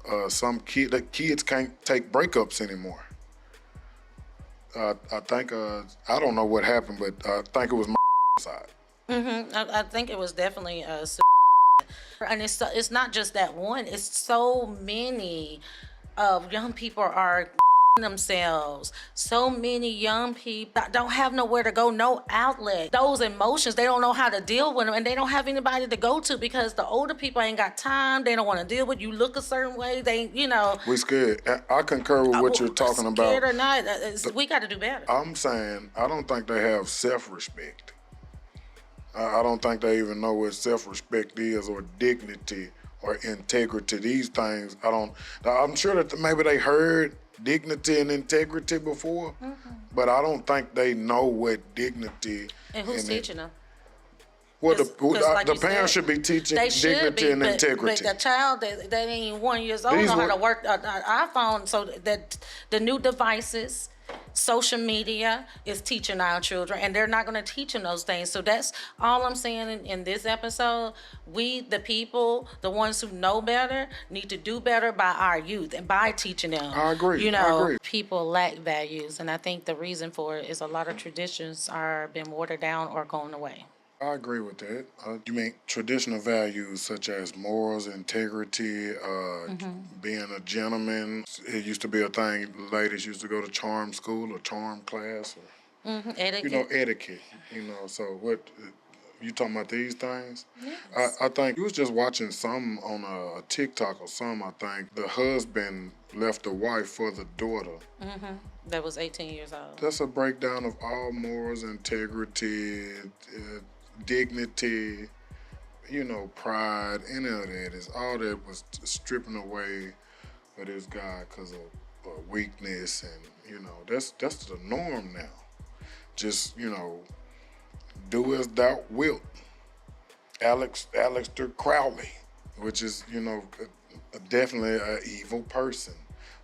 The kids can't take breakups anymore. I think I don't know what happened, but I think it was my side. I think it was definitely and it's not just that one. It's so many of young people are themselves. So many young people don't have nowhere to go, no outlet. Those emotions, they don't know how to deal with them, and they don't have anybody to go to because the older people ain't got time. They don't want to deal with you. Look a certain way. We scared. I concur with what you're talking about. Scared or not, we got to do better. I'm saying I don't think they have self-respect. I don't think they even know what self-respect is, or dignity, or integrity. These things, I don't. I'm sure that maybe they heard dignity and integrity before, but I don't think they know what dignity. And who's teaching them? Well, Like the parents should be teaching dignity and integrity. But the child that ain't 1 year old know how to work an iPhone. So that the new devices, social media is teaching our children, and they're not going to teach them those things. So that's all I'm saying in this episode. We, the people, the ones who know better, need to do better by our youth and by teaching them. I agree. I agree. People lack values, and I think the reason for it is a lot of traditions are being watered down or going away. I agree with that. You mean traditional values such as morals, integrity, being a gentleman. It used to be a thing. Ladies used to go to charm school or charm class, or Etiquette. etiquette. So what you talking about these things? Yes. I think you was just watching some on a TikTok or some. I think the husband left the wife for the daughter. That was 18 years old. That's a breakdown of all morals, integrity, dignity, pride. Any of that is all that was stripping away of this guy because of weakness, and that's the norm now. Just do as thou wilt. Aleister Crowley, which is definitely an evil person,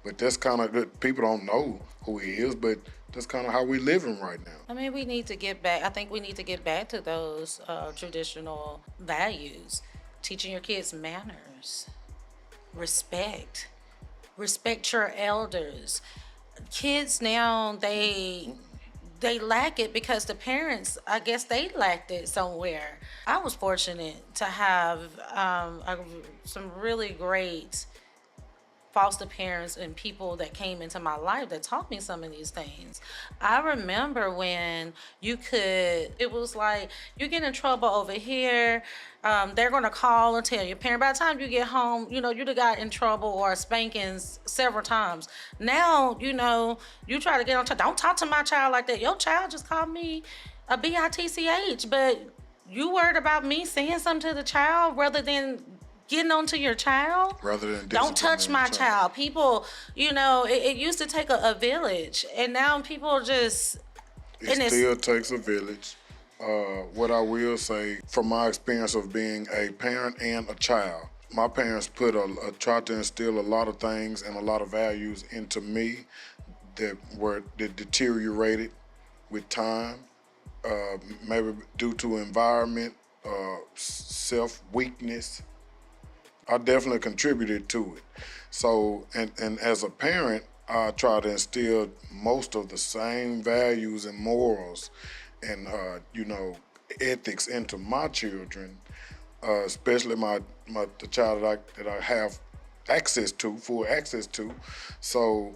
but that's kind of, people don't know who he is, but that's kind of how we living right now. I mean, we need to get back. I think we need to get back to those traditional values. Teaching your kids manners, respect your elders. Kids now, they lack it because the parents, I guess they lacked it somewhere. I was fortunate to have some really great foster parents and people that came into my life that taught me some of these things. I remember when it was like, you get in trouble over here, they're going to call and tell your parent. By the time you get home, you'd have got in trouble or spankings several times. Now, you try to get on top. Don't talk to my child like that. Your child just called me a bitch, but you worried about me saying something to the child rather than getting onto your child. Rather than don't touch my child. People, it used to take a village, and now people just. It still takes a village. What I will say, from my experience of being a parent and a child, my parents tried to instill a lot of things and a lot of values into me that deteriorated with time, maybe due to environment, self-weakness. I definitely contributed to it. So, and as a parent, I try to instill most of the same values and morals and, ethics into my children, especially the child that I have full access to. So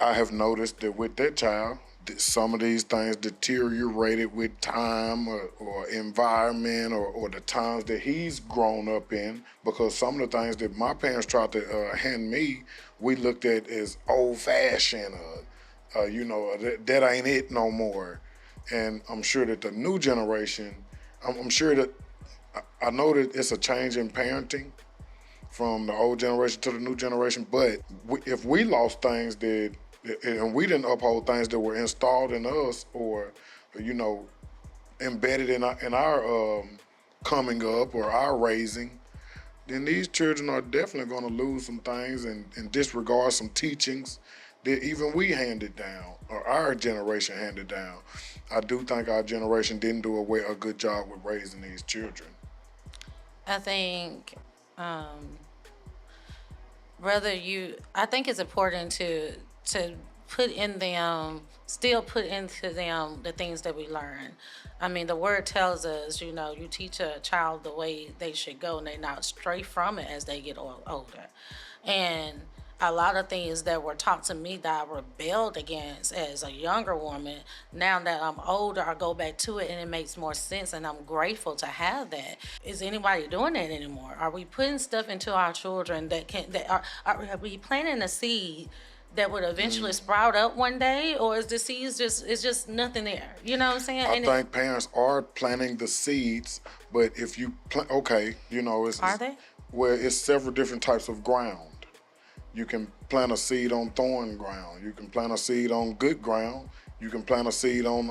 I have noticed that with that child, some of these things deteriorated with time or environment or the times that he's grown up in, because some of the things that my parents tried to hand me, we looked at as old-fashioned, that ain't it no more. And I'm sure that the new generation, I'm sure that, I know that it's a change in parenting from the old generation to the new generation, but if we lost things and we didn't uphold things that were installed in us or, embedded in our coming up or our raising, then these children are definitely going to lose some things and disregard some teachings that even we handed down or our generation handed down. I do think our generation didn't do a good job with raising these children. I think I think it's important to put in them, still put into them the things that we learn. I mean, the word tells us, you teach a child the way they should go, and they not stray from it as they get older. And a lot of things that were taught to me that I rebelled against as a younger woman, now that I'm older, I go back to it and it makes more sense, and I'm grateful to have that. Is anybody doing that anymore? Are we putting stuff into our children are we planting a seed that would eventually sprout up one day, or is the seeds just nothing there? You know what I'm saying? I think parents are planting the seeds, but if you okay, Are they? where it's several different types of ground. You can plant a seed on thorn ground. You can plant a seed on good ground. You can plant a seed on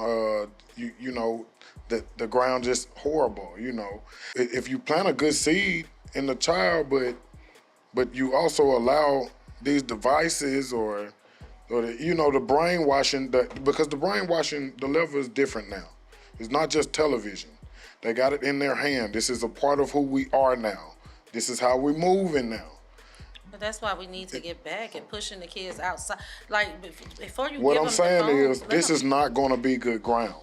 the ground just horrible. If you plant a good seed in the child, but you also allow these devices or the brainwashing, because the brainwashing, the level is different now. It's not just television. They got it in their hand. This is a part of who we are now. This is how we're moving now. But that's why we need to get back and pushing the kids outside. Like, before you What give I'm them saying the phone, is, this is not going to be good ground.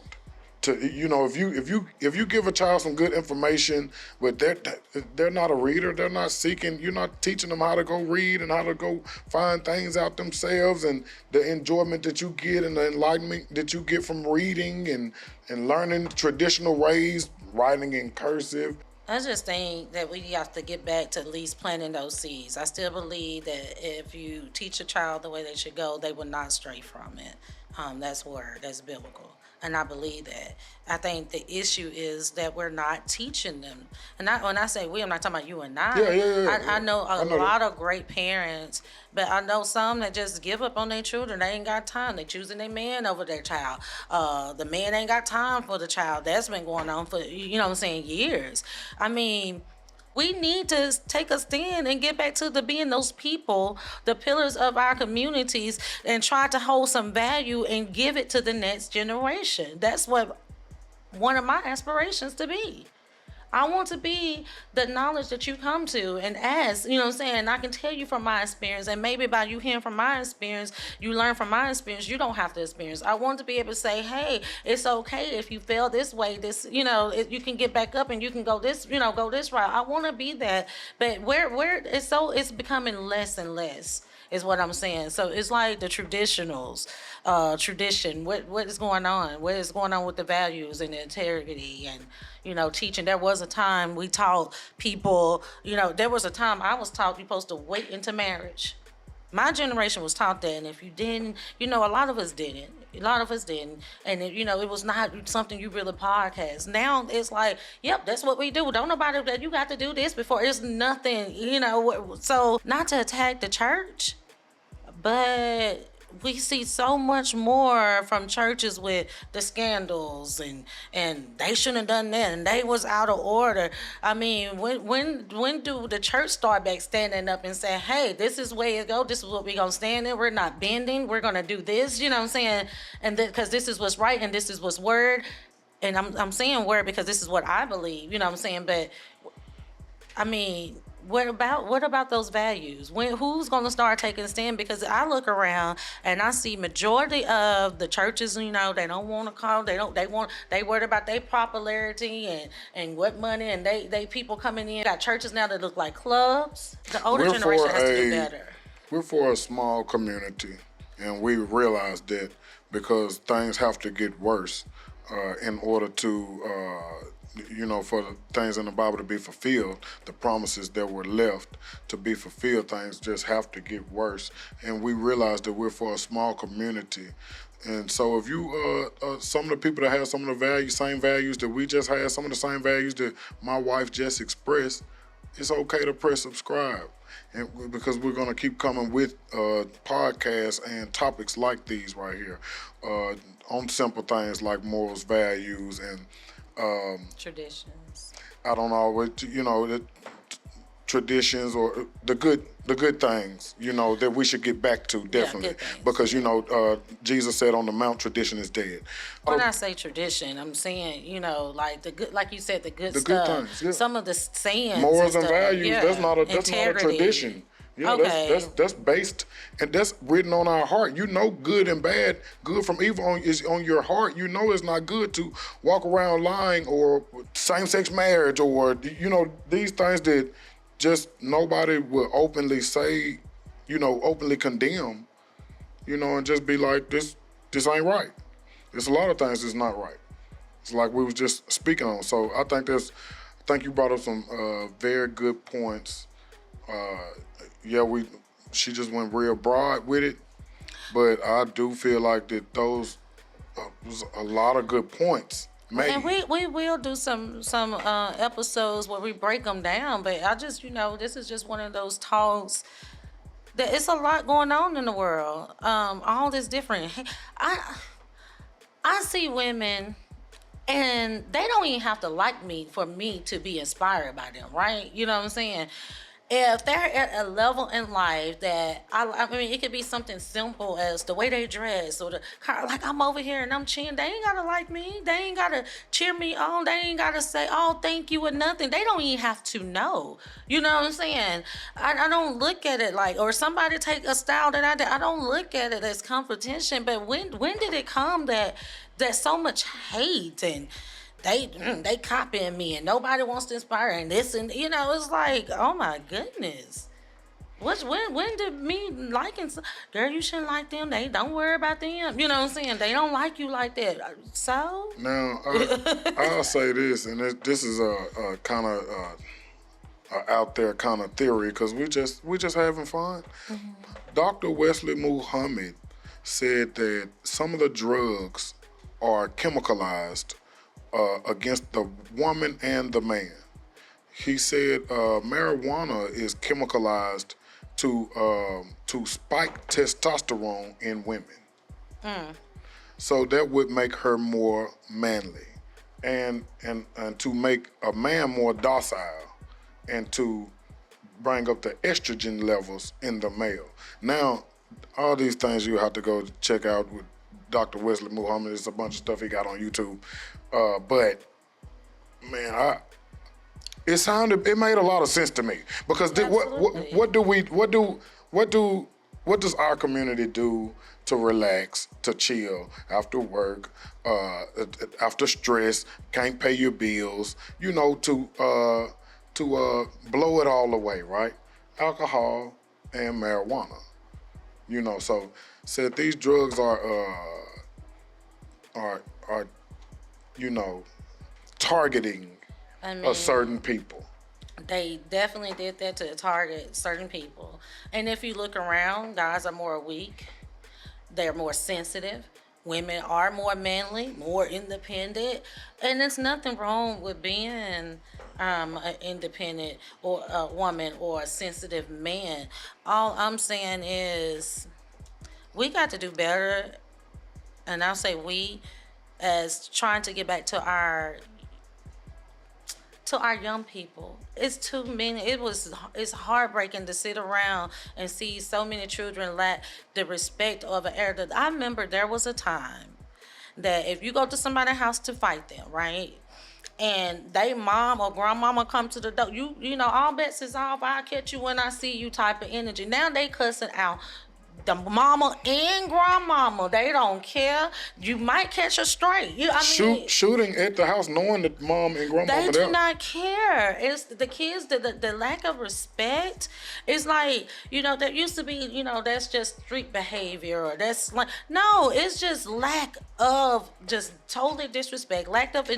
If you give a child some good information, but they're not a reader, they're not seeking. You're not teaching them how to go read and how to go find things out themselves, and the enjoyment that you get and the enlightenment that you get from reading and learning traditional ways, writing in cursive. I just think that we have to get back to at least planting those seeds. I still believe that if you teach a child the way they should go, they will not stray from it. That's biblical. And I believe that. I think the issue is that we're not teaching them. And when I say we, I'm not talking about you and I. Yeah. I know a know lot that. of great parents, but I know some that just give up on their children. They ain't got time. They choosing their man over their child. The man ain't got time for the child. That's been going on for, years. I mean, we need to take a stand and get back to being those people, the pillars of our communities, and try to hold some value and give it to the next generation. That's what one of my aspirations to be. I want to be the knowledge that you come to and ask, I can tell you from my experience, and maybe by you hearing from my experience, you learn from my experience, you don't have to experience. I want to be able to say, hey, it's okay if you fail this way, you can get back up and you can go this route. I want to be that, but it's becoming less and less is what I'm saying. So it's like the tradition. What is going on? What is going on with the values and the integrity and, teaching? There was a time we taught people, there was a time I was taught you're supposed to wait into marriage. My generation was taught that, and if you didn't, a lot of us didn't. And it was not something you really podcast. Now it's like, yep, that's what we do. Don't nobody that you got to do this before. It's nothing, So not to attack the church, but we see so much more from churches with the scandals and they shouldn't have done that and they was out of order. I mean, when do the church start back standing up and saying, hey, this is where it go, this is what we gonna stand in, we're not bending, we're gonna do this, and because this is what's right and this is what's word. And I'm saying word because this is what I believe, but I mean, what about those values? Who's going to start taking a stand? Because I look around and I see majority of the churches, they don't want to call, they worried about their popularity and what money, and they people coming in. Got churches now that look like clubs. The older generation has to do better. We're for a small community, and we realize that because things have to get worse in order to for the things in the Bible to be fulfilled, the promises that were left to be fulfilled, things just have to get worse. And we realize that we're for a small community. And so if you, some of the people that have some of the same values that we just had, some of the same values that my wife just expressed, it's okay to press subscribe. And because we're going to keep coming with podcasts and topics like these right here on simple things like morals, values, and traditions. I don't always, the traditions or the good things, that we should get back to, definitely. Because, Jesus said on the Mount, tradition is dead. When I say tradition, I'm saying, like the good, like you said, the good stuff. Good things, yeah. Some of the sayings. Morals and values, that's not a tradition. Yeah, Okay. that's based and that's written on our heart. You know, good and bad, good from evil is on your heart. You know, it's not good to walk around lying or same-sex marriage or these things that just nobody will openly say, openly condemn, and just be like this ain't right. There's a lot of things that's not right. It's like we was just speaking on. So I think you brought up some very good points. Yeah, she just went real broad with it, but I do feel like that those was a lot of good points And made. we will do some episodes where we break them down, but I just this is just one of those talks that it's a lot going on in the world. All this different. I I see women and they don't even have to like me for me to be inspired by them, right? You know what I'm saying? If they're at a level in life that I mean, it could be something simple as the way they dress or the car. Like I'm over here and I'm cheering. They ain't gotta like me. They ain't gotta cheer me on. They ain't gotta say, "Oh, thank you" or nothing. They don't even have to know. You know what I'm saying? I don't look at it like, or somebody take a style that I did. I don't look at it as competition. But when did it come that so much hate and they copying me and nobody wants to inspire and this and it's like, oh my goodness. When did me liking girl, you shouldn't like them, they don't worry about them, you know what I'm saying, they don't like you like that, so Now I'll say this, and this is a kind of out there kind of theory because we just having fun. Dr. Wesley Muhammad said that some of the drugs are chemicalized against the woman and the man. He said marijuana is chemicalized to spike testosterone in women, so that would make her more manly, and to make a man more docile, and to bring up the estrogen levels in the male. Now, all these things you have to go check out with Dr. Wesley Muhammad. It's a bunch of stuff he got on YouTube. But man, it made a lot of sense to me because absolutely. what does our community do to relax, to chill after work, after stress, can't pay your bills, to blow it all away, right? Alcohol and marijuana. So said these drugs are targeting I a mean, certain people. they definitely did that to target certain people. And if you look around, guys are more weak. They're more sensitive. Women are more manly, more independent. And there's nothing wrong with being an independent or a woman or a sensitive man. All I'm saying is we got to do better. And I'll say we, as trying to get back to our young people. It's too many. It's heartbreaking to sit around and see so many children lack the respect of an elder. I remember there was a time that if you go to somebody's house to fight them, right? And they mom or grandmama come to the door, you know, all bets is off. I'll catch you when I see you type of energy. Now they cussing out the mama and grandmama. They don't care. You might catch a stray. Shooting at the house knowing that mom and grandmama They there. do not care. It's the kids, the lack of respect. It's like, there used to be, that's just street behavior or that's like, no, it's just lack of just totally disrespect, lack of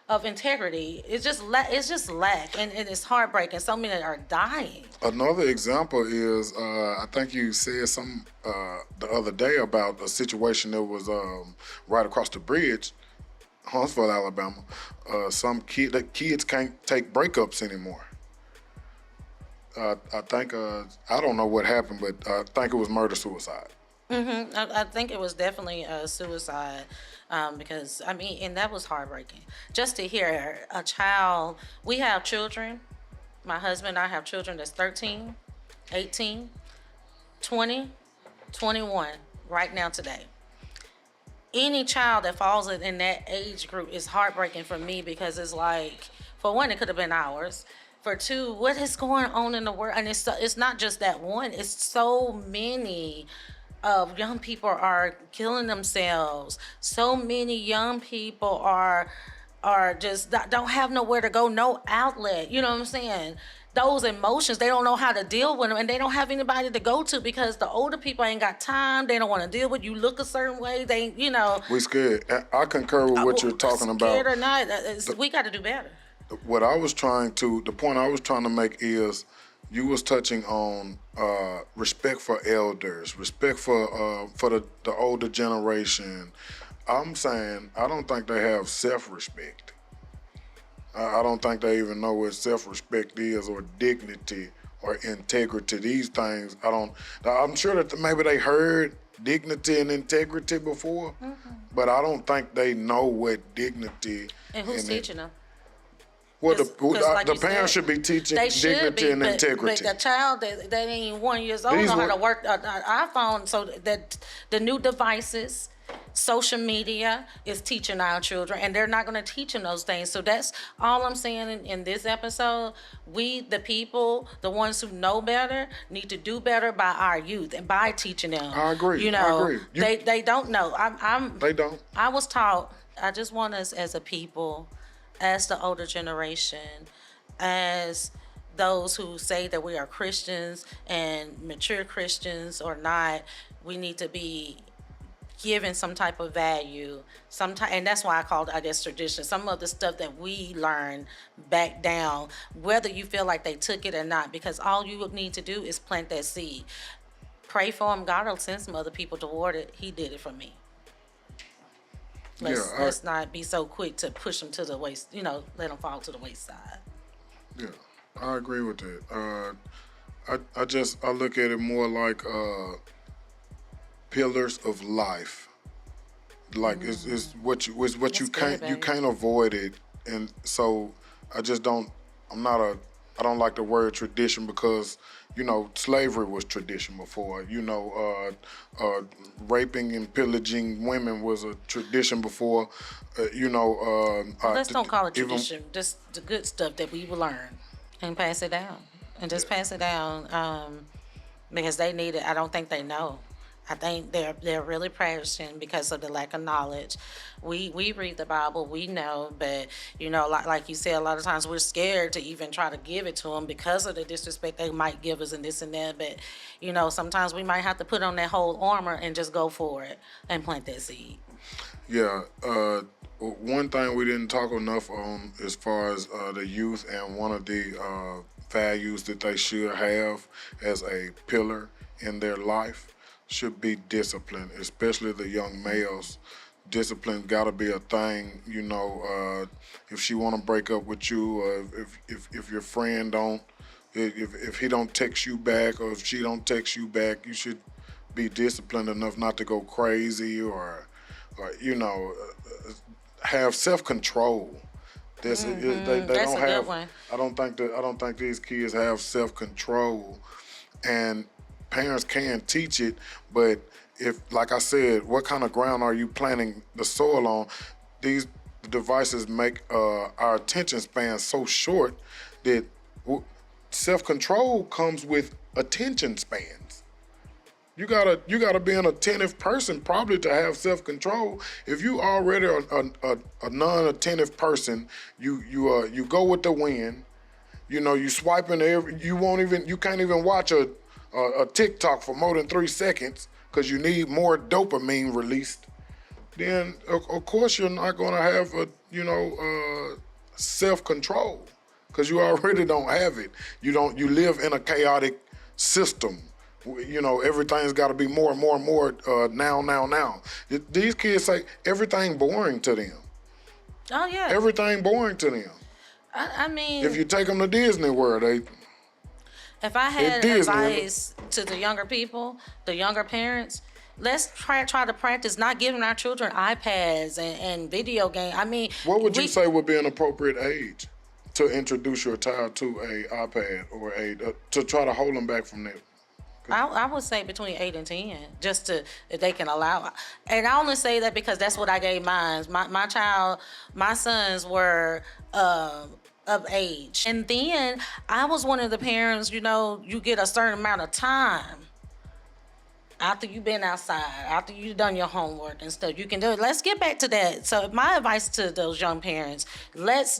of integrity. It's just lack, and it's heartbreaking. So many are dying. Another example is I think you said some the other day about a situation that was right across the bridge, Huntsville, Alabama. The kids can't take breakups anymore. I think I don't know what happened, but I think it was murder suicide. I think it was definitely a suicide, because and that was heartbreaking. Just to hear a child. We have children. My husband and I have children that's 13, 18, 20, 21 right now today. Any child that falls in that age group is heartbreaking for me because it's like, for one, it could have been ours. for two, what is going on in the world? And it's not just that one. It's so many of young people are killing themselves. So many young people are just don't have nowhere to go, no outlet. You know what I'm saying? Those emotions, they don't know how to deal with them, and they don't have anybody to go to because the older people ain't got time. They don't want to deal with you. Look a certain way. They, We scared. I concur with what you're talking about. Scared or not, we got to do better. The point I was trying to make is, you was touching on respect for elders, respect for the older generation. I'm saying I don't think they have self-respect. I don't think they even know what self-respect is, or dignity, or integrity. These things, I'm sure that maybe they heard dignity and integrity before, but I don't think they know what dignity. And who's teaching them? Well, like the parents should be teaching dignity and integrity. But the child that ain't 1 year old know how to work an iPhone. So that the new devices, social media is teaching our children, and they're not going to teach them those things. So that's all I'm saying in this episode. We, the people, the ones who know better, need to do better by our youth and by teaching them. I agree. I agree. They don't know. They don't. I was taught. I just want us as a people, as the older generation, as those who say that we are Christians and mature Christians or not, we need to be given some type of value, and that's why I called it, I guess, tradition. Some of the stuff that we learned back down, whether you feel like they took it or not, because all you would need to do is plant that seed. Pray for them. God will send some other people toward it. He did it for me. Let's not be so quick to push them to the waist, let them fall to the wayside. Yeah, I agree with that. I look at it more like pillars of life. Like it's what you can't avoid it, and so I don't like the word tradition, because slavery was tradition before. Raping and pillaging women was a tradition before. Let's don't call it tradition. Just the good stuff that we will learn and pass it down, and just pass it down, because they need it. I don't think they know. I think they're really practicing because of the lack of knowledge. We read the Bible, we know, but like you said, a lot of times we're scared to even try to give it to them because of the disrespect they might give us and this and that. But sometimes we might have to put on that whole armor and just go for it and plant that seed. Yeah. One thing we didn't talk enough on as far as the youth, and one of the values that they should have as a pillar in their life, should be discipline, especially the young males. Discipline gotta be a thing. If she wanna break up with you, if your friend if he don't text you back, or if she don't text you back, you should be disciplined enough not to go crazy, or have self-control. They don't have. Good one. I don't think these kids have self-control, and parents can teach it, but if, like I said, what kind of ground are you planting the soil on? These devices make our attention span so short that self-control comes with attention spans. You gotta be an attentive person probably to have self-control. If you already a non-attentive person, you go with the wind. You swiping you can't even watch a TikTok for more than 3 seconds because you need more dopamine released, then of course you're not going to have self-control, because you already don't have it. You live in a chaotic system. Everything's got to be more and more and more now. These kids say everything boring to them. Oh yeah. Everything boring to them. I mean, if you take them to Disney World, if I had advice to the younger people, the younger parents, let's try to practice not giving our children iPads and video games. I mean, what would you say would be an appropriate age to introduce your child to a iPad, or to try to hold them back from that? I would say between 8 and 10, just if they can allow. And I only say that because that's what I gave mine. My sons were of age. And then I was one of the parents, you get a certain amount of time after you've been outside, after you've done your homework and stuff, you can do it. Let's get back to that. So my advice to those young parents, let's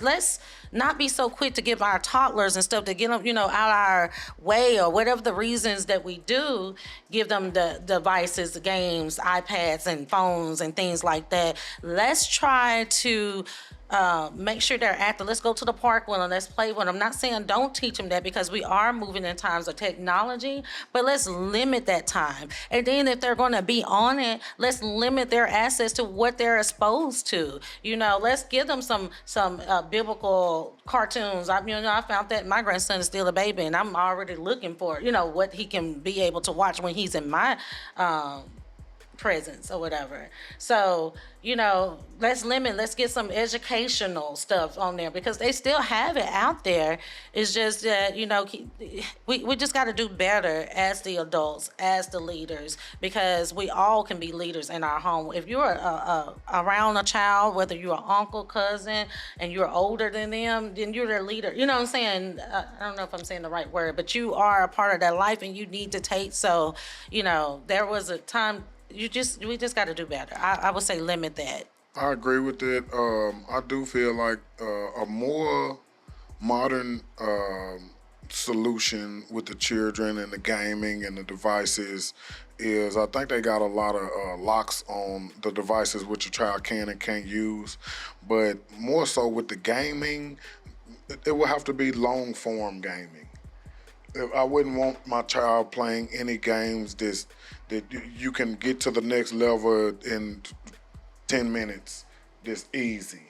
not be so quick to give our toddlers and stuff to get them, out our way, or whatever the reasons that we do, give them the devices, the games, iPads and phones and things like that. Let's try to make sure they're active. Let's go to the park with them. Let's play with them. I'm not saying don't teach them that, because we are moving in times of technology, but let's limit that time. And then if they're going to be on it, let's limit their access to what they're exposed to. Let's give them some biblical cartoons. I found that my grandson is still a baby, and I'm already looking for what he can be able to watch when he's in my presence or whatever. So let's get some educational stuff on there, because they still have it out there. It's just that we just got to do better as the adults, as the leaders, because we all can be leaders in our home. If you're around a child, whether you're an uncle, cousin, and you're older than them, then you're their leader. You know what I'm saying? I don't know if I'm saying the right word, but you are a part of their life, and you need to take. So there was a time. We just got to do better. I would say limit that. I agree with that. I do feel like a more modern solution with the children and the gaming and the devices is, I think they got a lot of locks on the devices which a child can and can't use, but more so with the gaming, it will have to be long form gaming. I wouldn't want my child playing any games that you can get to the next level in 10 minutes, this easy.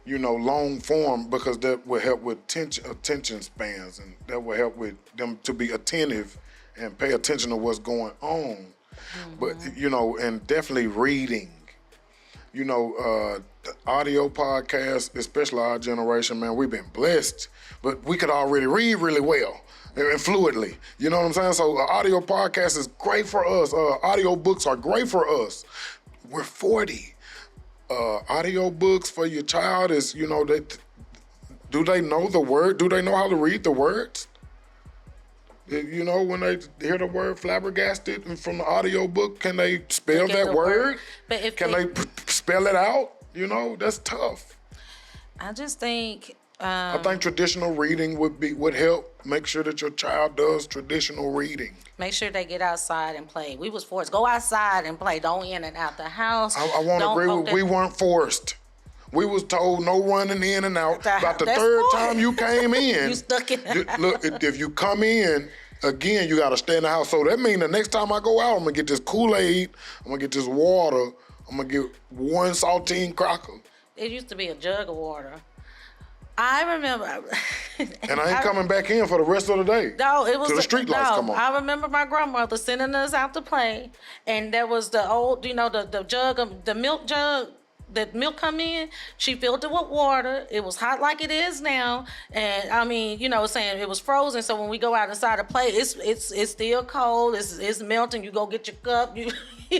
Long form, because that will help with attention spans, and that will help with them to be attentive and pay attention to what's going on. Mm-hmm. But, and definitely reading. Audio podcasts, especially our generation, man, we've been blessed, but we could already read really well and fluidly. You know what I'm saying? So audio podcast is great for us. Audio books are great for us. We're 40. Audio books for your child is, do they know the word? Do they know how to read the words? When they hear the word flabbergasted from the audio book, can they spell that word? But if can they spell it out? That's tough. I just think I think traditional reading would help. Make sure that your child does traditional reading. Make sure they get outside and play. We was forced. Go outside and play. Don't in and out the house. I want to agree with, we weren't forced. We was told no running in and out. About the third time you came in. You stuck in the house. Look, if you come in, again, you got to stay in the house. So that means the next time I go out, I'm going to get this Kool-Aid, I'm going to get this water, I'm going to get one saltine cracker. It used to be a jug of water. I remember. And I ain't coming back in for the rest of the day. No, it was till the street lights come on. I remember my grandmother sending us out to play, and there was the old, the jug of the milk jug. That milk come in, she filled it with water. It was hot like it is now, and saying it was frozen. So when we go out inside to play, it's still cold. It's melting. You go get your cup. You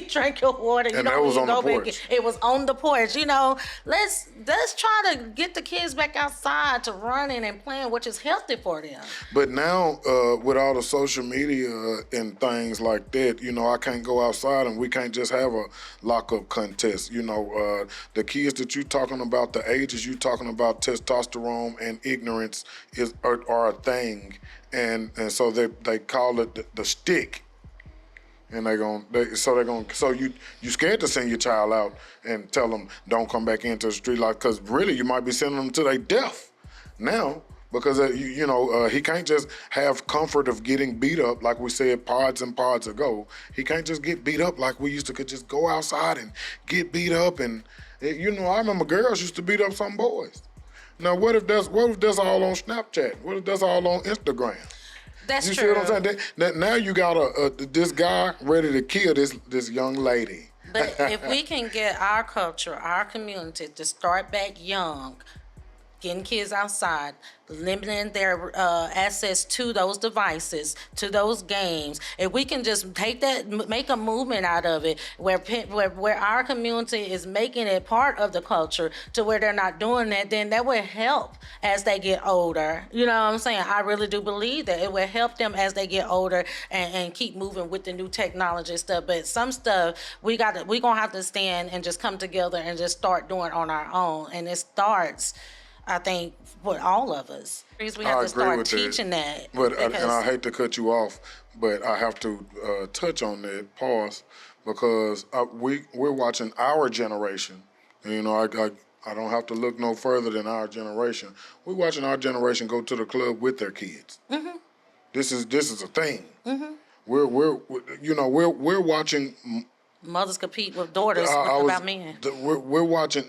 drink your water. And that was on the porch. It was on the porch. Let's try to get the kids back outside to running and playing, which is healthy for them. But now, with all the social media and things like that, I can't go outside and we can't just have a lockup contest. The kids that you're talking about, the ages you're talking about, testosterone and ignorance are a thing, and so they call it the stick. And so you scared to send your child out and tell them don't come back into the street life, because really you might be sending them to their death now, because he can't just have comfort of getting beat up like we said pods and pods ago. He can't just get beat up like we used to could just go outside and get beat up. And I remember girls used to beat up some boys. Now what if that's all on Snapchat? What if that's all on Instagram? That's you true. You see what I'm saying? Now you got this guy ready to kill this young lady. But if we can get our culture, our community to start back young, getting kids outside, limiting their access to those devices, to those games. If we can just take that, make a movement out of it, where our community is making it part of the culture, to where they're not doing that, then that will help as they get older. You know what I'm saying? I really do believe that it will help them as they get older and keep moving with the new technology stuff. But some stuff we gonna have to stand and just come together and just start doing on our own. And it starts, I think, with all of us. We have I to agree start with teaching that. But and Because I hate to cut you off, but I have to touch on that pause because we're watching our generation. You know, I don't have to look no further than our generation. We're watching our generation go to the club with their kids. Mm-hmm. This is a thing. Mm-hmm. We're watching. Mothers compete with daughters about men. We're watching.